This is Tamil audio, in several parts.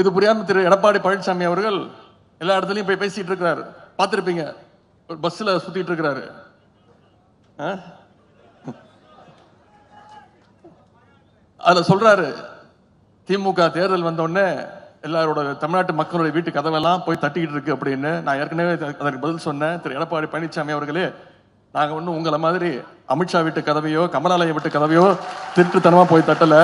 இது புரியாம திரு எடப்பாடி பழனிசாமி அவர்கள் எல்லா இடத்துலயும் போய் பேசிட்டு இருக்கிறாரு. பார்த்திருப்பீங்க, ஒரு பஸ்ல சுத்திட்டு இருக்கிறாரு. அதுல சொல்றாரு, திமுக தேர்தல் வந்த உடனே எல்லாரோட தமிழ்நாட்டு மக்களுடைய வீட்டு கதவெல்லாம் போய் தட்டிக்கிட்டு இருக்கு அப்படின்னு. நான் ஏற்கனவே அதற்கு பதில் சொன்னேன். திரு எடப்பாடி பழனிசாமி அவர்களே, நாங்க ஒன்றும் உங்களை மாதிரி அமித்ஷா வீட்டு கதவையோ கமலாலய வீட்டு கதவையோ திருட்டுத்தனமா போய் தட்டல.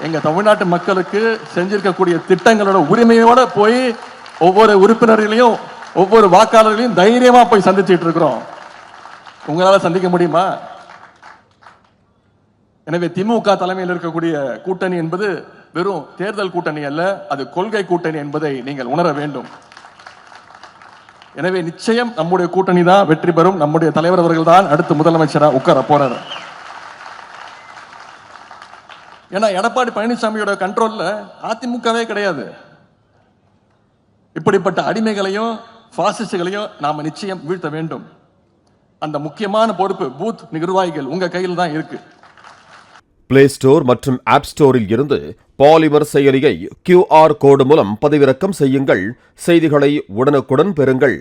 எங்க தமிழ்நாட்டு மக்களுக்கு செஞ்சிருக்கக்கூடிய திட்டங்களோட உரிமையோட போய் ஒவ்வொரு உறுப்பினர்களையும் ஒவ்வொரு வாக்காளர்களையும் தைரியமா போய் சந்திச்சுட்டு இருக்கிறோம். உங்களால சந்திக்க முடியுமா? எனவே திமுக தலைமையில் இருக்கக்கூடிய கூட்டணி என்பது வெறும் தேர்தல் கூட்டணி அல்ல, அது கொள்கை கூட்டணி என்பதை நீங்கள் உணர வேண்டும். எனவே நிச்சயம் நம்முடைய கூட்டணி தான் வெற்றி பெறும். நம்முடைய தலைவர் அவர்கள் தான் அடுத்து முதலமைச்சரா உட்கார போறாரு. ஏன்னா எடப்பாடி பழனிசாமியோட கண்ட்ரோல்ல அதிமுகவே கிடையாது. இப்படிப்பட்ட அடிமைகளையும் பாசிஸ்டுகளையும் நாம நிச்சயம் வீழ்த்த வேண்டும். அந்த முக்கியமான பொறுப்பு பூத் நிர்வாகிகள் உங்க கையில் தான் இருக்கு. பிளே ஸ்டோர் மற்றும் ஆப் ஸ்டோரில் இருந்து பாலிமர் செயலியை QR கோடு மூலம் பதிவிறக்கம் செய்யுங்கள். செய்திகளை உடனுக்குடன் பெறுங்கள்.